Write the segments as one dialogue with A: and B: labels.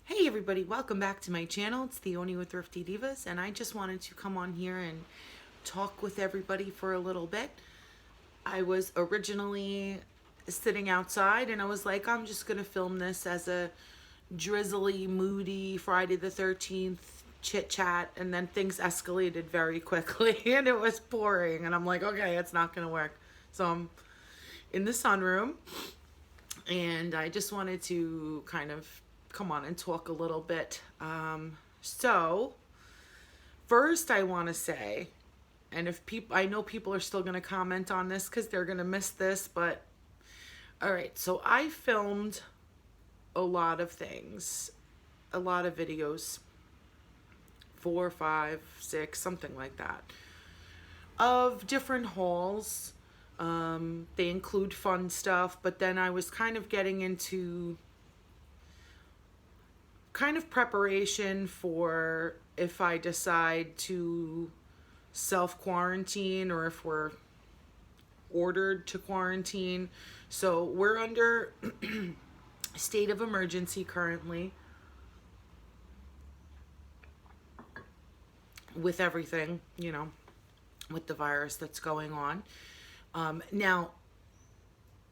A: Hey everybody, welcome back to my channel. It's Theoni with Thrifty Divas, and I just wanted to come on here and talk with everybody for a little bit. I was originally sitting outside and I was like, I'm just gonna film this as a drizzly, moody Friday the 13th chit chat, and then things escalated very quickly and it was pouring and I'm like, okay, it's not gonna work. So I'm in the sunroom and I just wanted to kind of come on and talk a little bit. So first I want to say, and if people, I know people are still going to comment on this because they're going to miss this, but all right, so I filmed a lot of things, a lot of videos, 4, 5, 6, something like that, of different hauls. They include fun stuff, but then I was kind of getting into kind of preparation for if I decide to self-quarantine or if we're ordered to quarantine. So we're under state of emergency currently with everything, you know, with the virus that's going on. Now,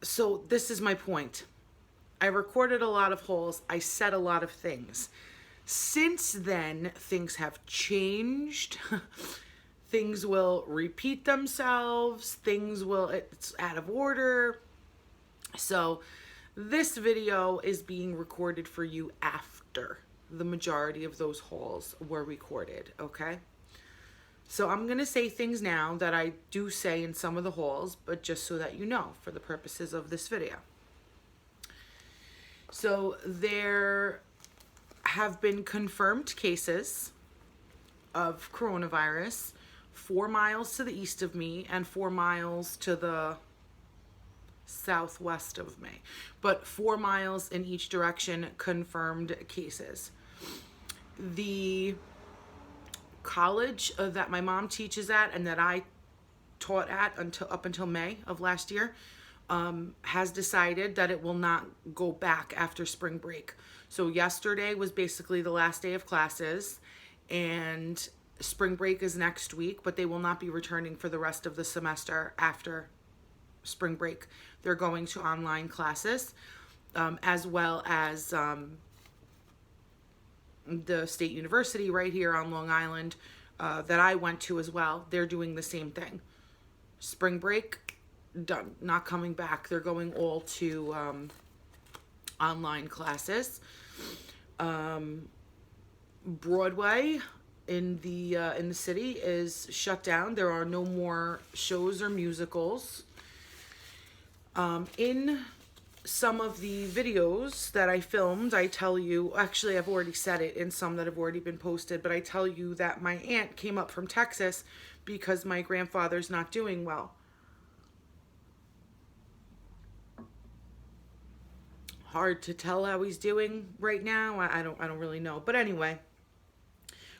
A: so this is my point. I recorded a lot of hauls. I said a lot of things. Since then, things have changed. Things will repeat themselves. It's out of order. So this video is being recorded for you after the majority of those hauls were recorded, okay? So I'm going to say things now that I do say in some of the hauls, but just so that you know, for the purposes of this video. So there have been confirmed cases of coronavirus 4 miles to the east of me and 4 miles to the southwest of me, but 4 miles in each direction confirmed cases. The college that my mom teaches at and that I taught at up until May of last year has decided that it will not go back after spring break. So yesterday was basically the last day of classes, and spring break is next week, but they will not be returning for the rest of the semester after spring break. They're going to online classes, as well as the state university right here on Long Island that I went to as well. They're doing the same thing. Spring break, done, not coming back. They're going all to online classes. Broadway in the city is shut down. There are no more shows or musicals. In some of the videos that I filmed, I tell you, actually I've already said it in some that have already been posted, but I tell you that my aunt came up from Texas because my grandfather's not doing well. Hard to tell how he's doing right now. I don't really know. But anyway,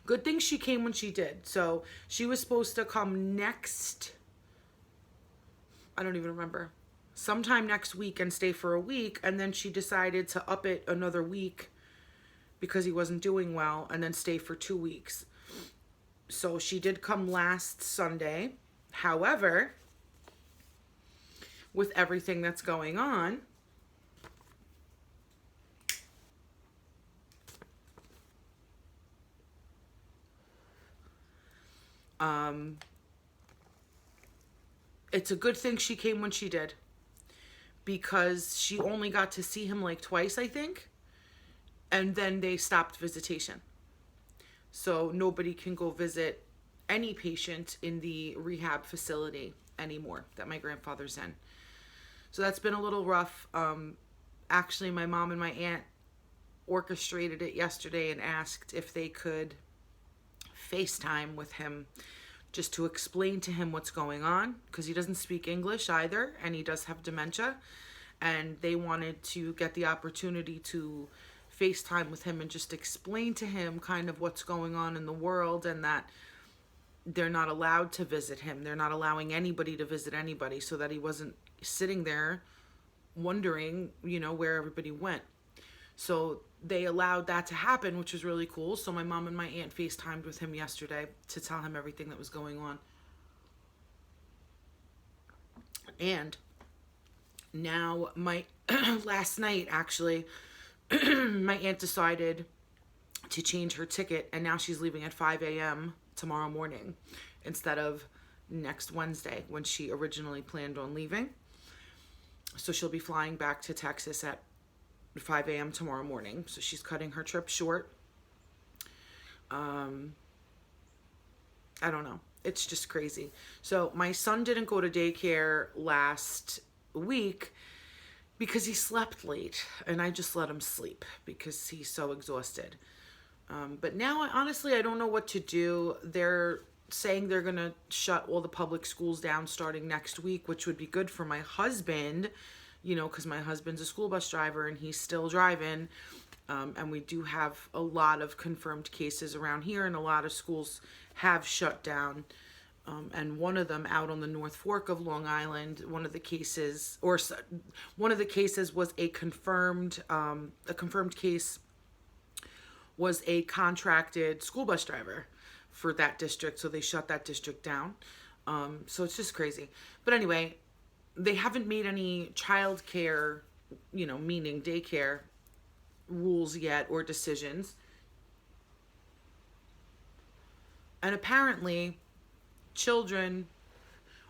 A: good thing she came when she did. So she was supposed to come next, I don't even remember, sometime next week and stay for a week, and then she decided to up it another week because he wasn't doing well, and then stay for 2 weeks. So she did come last Sunday. However, with everything that's going on, it's a good thing she came when she did, because she only got to see him like twice, I think, and then they stopped visitation. So nobody can go visit any patient in the rehab facility anymore that my grandfather's in. So that's been a little rough. Actually, my mom and my aunt orchestrated it yesterday and asked if they could FaceTime with him just to explain to him what's going on, because he doesn't speak English either, and he does have dementia, and they wanted to get the opportunity to FaceTime with him and just explain to him kind of what's going on in the world, and that they're not allowed to visit him. They're not allowing anybody to visit anybody, so that he wasn't sitting there wondering, you know, where everybody went. So they allowed that to happen, which was really cool. So my mom and my aunt FaceTimed with him yesterday to tell him everything that was going on. And now my last night, actually, my aunt decided to change her ticket, and now she's leaving at 5 a.m. tomorrow morning instead of next Wednesday when she originally planned on leaving. So she'll be flying back to Texas at 5 a.m. tomorrow morning. So she's cutting her trip short. I don't know. It's just crazy. So my son didn't go to daycare last week because he slept late, and I just let him sleep because he's so exhausted. But now, honestly, I don't know what to do. They're saying they're going to shut all the public schools down starting next week, which would be good for my husband, you know, because my husband's a school bus driver and he's still driving. And we do have a lot of confirmed cases around here, and a lot of schools have shut down. And one of them out on the North Fork of Long Island, one of the cases was a confirmed case was a contracted school bus driver for that district. So they shut that district down. So it's just crazy. But anyway, they haven't made any childcare, you know, meaning daycare rules yet or decisions. And apparently children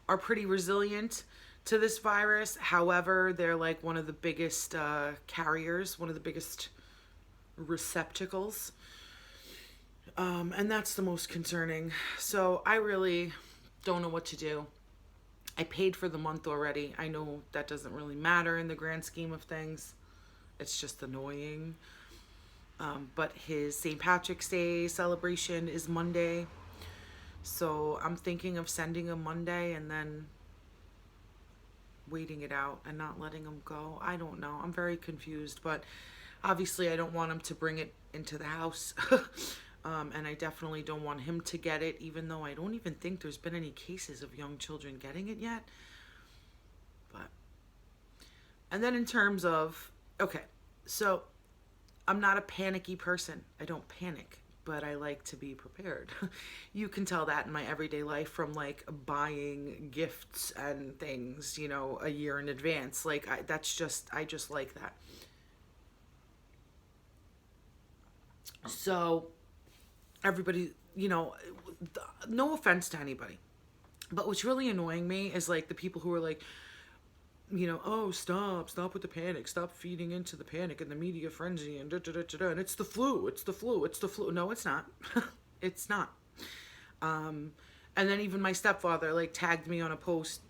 A: are pretty resilient to this virus. However, they're like one of the biggest carriers, one of the biggest receptacles. And that's the most concerning. So I really don't know what to do. I paid for the month already. I know that doesn't really matter in the grand scheme of things. It's just annoying. But his St. Patrick's Day celebration is Monday. So I'm thinking of sending him Monday and then waiting it out and not letting him go. I don't know. I'm very confused, but obviously I don't want him to bring it into the house. And I definitely don't want him to get it, even though I don't even think there's been any cases of young children getting it yet. But, and then in terms of, okay, so I'm not a panicky person. I don't panic, but I like to be prepared. You can tell that in my everyday life from like buying gifts and things, you know, a year in advance. Like I just like that. So everybody, you know, no offense to anybody, but what's really annoying me is like the people who are like, you know, oh, stop with the panic, stop feeding into the panic and the media frenzy and and it's the flu. No, it's not. It's not. And then even my stepfather like tagged me on a post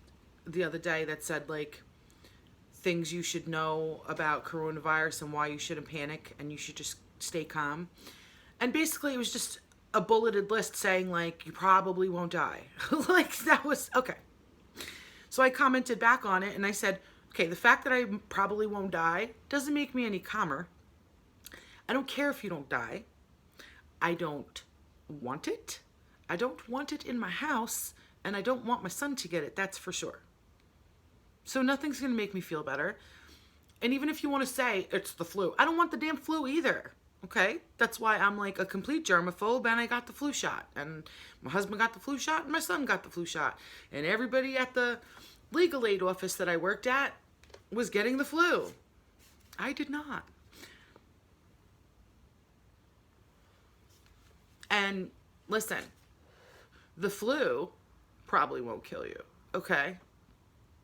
A: the other day that said like things you should know about coronavirus and why you shouldn't panic and you should just stay calm. And basically it was just a bulleted list saying like you probably won't die. Like that was okay. So I commented back on it and I said, okay, the fact that I probably won't die doesn't make me any calmer. I don't care if you don't die. I don't want it. I don't want it in my house, and I don't want my son to get it, that's for sure. So nothing's going to make me feel better. And even if you want to say it's the flu, I don't want the damn flu either. Okay? That's why I'm like a complete germaphobe and I got the flu shot. And my husband got the flu shot and my son got the flu shot. And everybody at the legal aid office that I worked at was getting the flu. I did not. And listen, the flu probably won't kill you. Okay?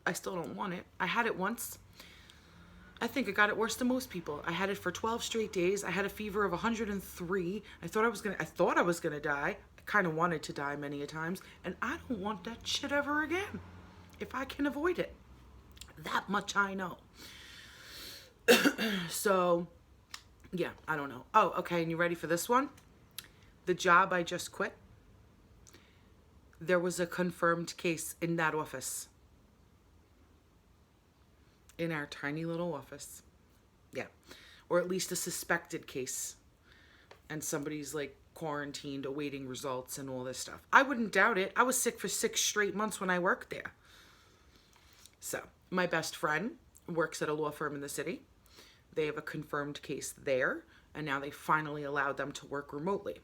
A: I still don't want it. I had it once. I think I got it worse than most people. I had it for 12 straight days. I had a fever of 103. I thought I was gonna die. I kind of wanted to die many a times, and I don't want that shit ever again. If I can avoid it. That much I know. So, yeah, I don't know. Oh, okay, and you ready for this one? The job I just quit. There was a confirmed case in that office. In our tiny little office. Yeah. Or at least a suspected case. And somebody's like quarantined awaiting results and all this stuff. I wouldn't doubt it. I was sick for 6 straight months when I worked there. So, my best friend works at a law firm in the city. They have a confirmed case there. and now they finally allowed them to work remotely.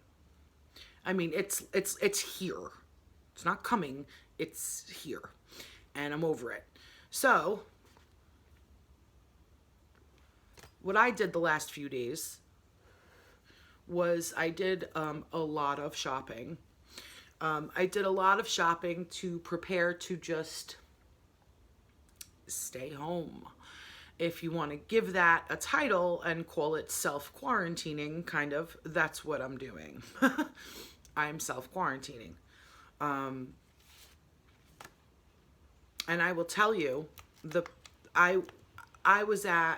A: I mean, it's here. It's not coming, it's here. And I'm over it. So, what I did the last few days was I did a lot of shopping. I did a lot of shopping to prepare to just stay home. If you want to give that a title and call it self-quarantining, kind of, that's what I'm doing. I'm self-quarantining. And I will tell you, I was at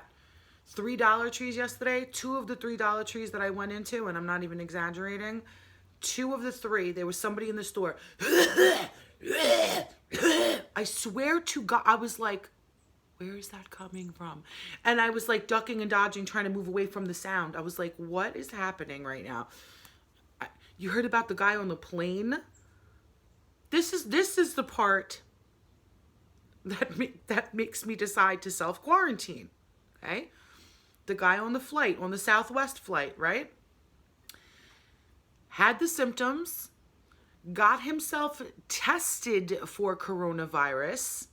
A: 3 Dollar Trees yesterday. 2 of the 3 Dollar Trees that I went into, and I'm not even exaggerating, 2 of the 3, there was somebody in the store. I swear to God, I was like, where is that coming from? And I was like ducking and dodging, trying to move away from the sound. I was like, what is happening right now? You heard about the guy on the plane? This is the part that makes me decide to self-quarantine, okay? The guy on the flight, on the Southwest flight, right? Had the symptoms, got himself tested for coronavirus.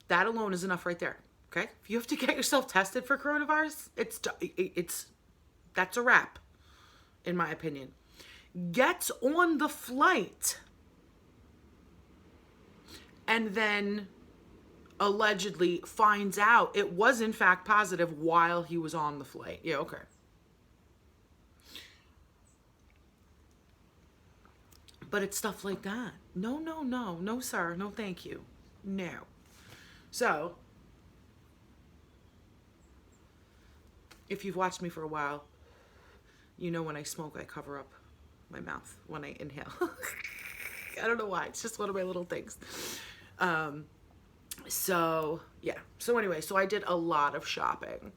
A: That alone is enough right there, okay? If you have to get yourself tested for coronavirus, that's a wrap, in my opinion. Gets on the flight and then allegedly finds out it was in fact positive while he was on the flight. Yeah, okay. But it's stuff like that. No, sir. No, thank you. No. So, if you've watched me for a while, you know when I smoke, I cover up my mouth when I inhale. I don't know why. It's just one of my little things. So, yeah. So anyway, so I did a lot of shopping.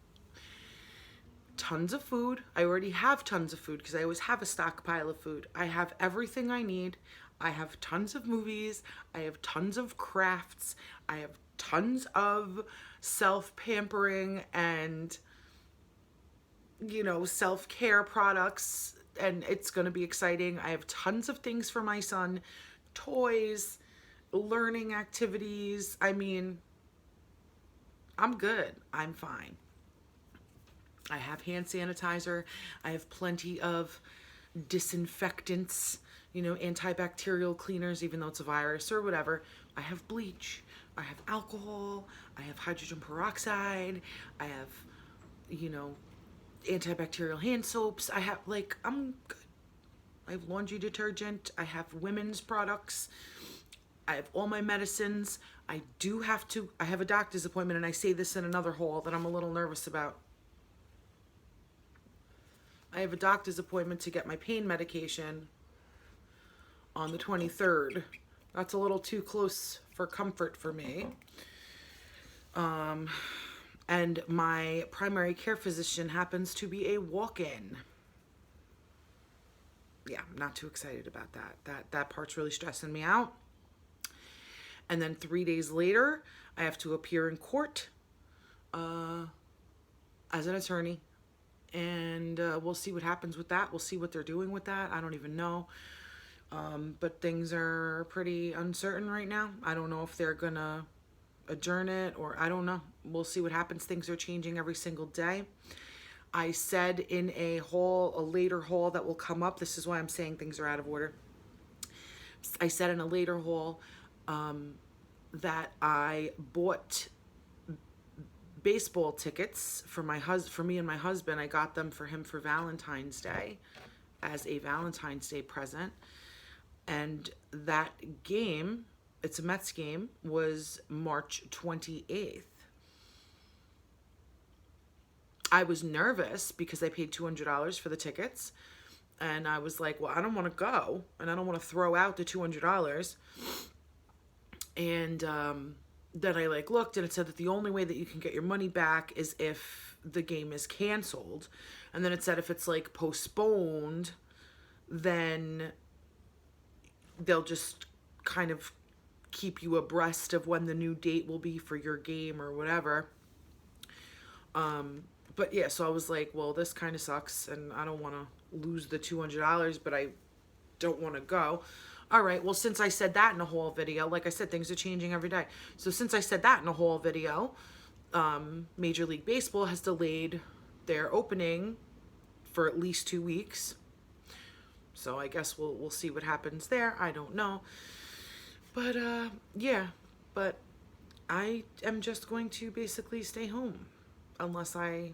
A: Tons of food. I already have tons of food because I always have a stockpile of food. I have everything I need. I have tons of movies. I have tons of crafts. I have tons of self-pampering and, you know, self-care products, and it's going to be exciting. I have tons of things for my son, toys, learning activities. I mean, I'm good. I'm fine. I have hand sanitizer. I have plenty of disinfectants, you know, antibacterial cleaners, even though it's a virus or whatever. I have bleach. I have alcohol. I have hydrogen peroxide. I have, you know, antibacterial hand soaps. I have, like, I'm good. I have laundry detergent. I have women's products. I have all my medicines. I have a doctor's appointment, and I say this in another haul that I'm a little nervous about. I have a doctor's appointment to get my pain medication on the 23rd. That's a little too close for comfort for me. And my primary care physician happens to be a walk-in. Yeah, I'm not too excited about that. That part's really stressing me out. And then 3 days later, I have to appear in court as an attorney. And we'll see what happens with that. We'll see what they're doing with that. I don't even know. But things are pretty uncertain right now. I don't know if they're going to adjourn it, or I don't know. We'll see what happens. Things are changing every single day. I said in a later haul that will come up, this is why I'm saying things are out of order. I said in a later haul that I bought baseball tickets for me and my husband. I got them for him for Valentine's Day as a Valentine's Day present. And that game, it's a Mets game, was March 28th. I was nervous because I paid $200 for the tickets. And I was like, well, I don't want to go. And I don't want to throw out the $200. And then I looked, and it said that the only way that you can get your money back is if the game is canceled. And then it said if it's postponed, then they'll just kind of keep you abreast of when the new date will be for your game or whatever. But yeah, so I was like, well, this kind of sucks, and I don't want to lose the $200, but I don't want to go. All right, well, since I said that in a whole video, like I said, things are changing every day. So since I said that in a whole video, Major League Baseball has delayed their opening for at least 2 weeks. So I guess we'll see what happens there. I don't know. But yeah, but I am just going to basically stay home unless I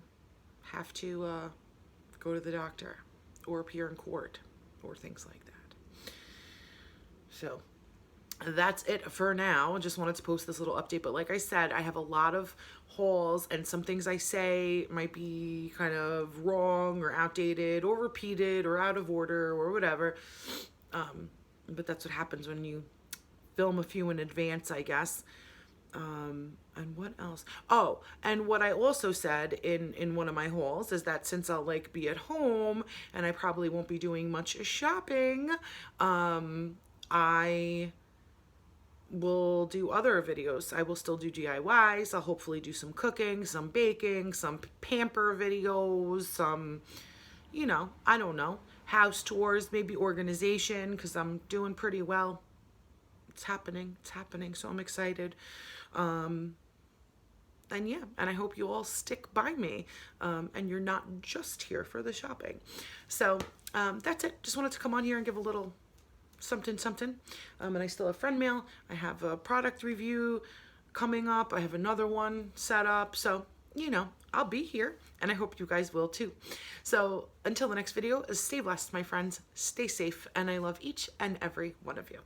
A: have to go to the doctor or appear in court or things like that. So that's it for now. I just wanted to post this little update. But like I said, I have a lot of hauls, and some things I say might be kind of wrong or outdated or repeated or out of order or whatever. But that's what happens when you film a few in advance, I guess. And what else? Oh, and what I also said in one of my hauls is that since I'll like be at home and I probably won't be doing much shopping, I will do other videos. I will still do DIYs. I'll hopefully do some cooking, some baking, some pamper videos, some, you know, I don't know, house tours, maybe organization, because I'm doing pretty well. It's happening, so I'm excited. And yeah, and I hope you all stick by me, and you're not just here for the shopping. So that's it. Just wanted to come on here and give a little something. And I still have friend mail. I have a product review coming up. I have another one set up. So, you know, I'll be here, and I hope you guys will too. So until the next video, stay blessed, my friends. Stay safe, and I love each and every one of you.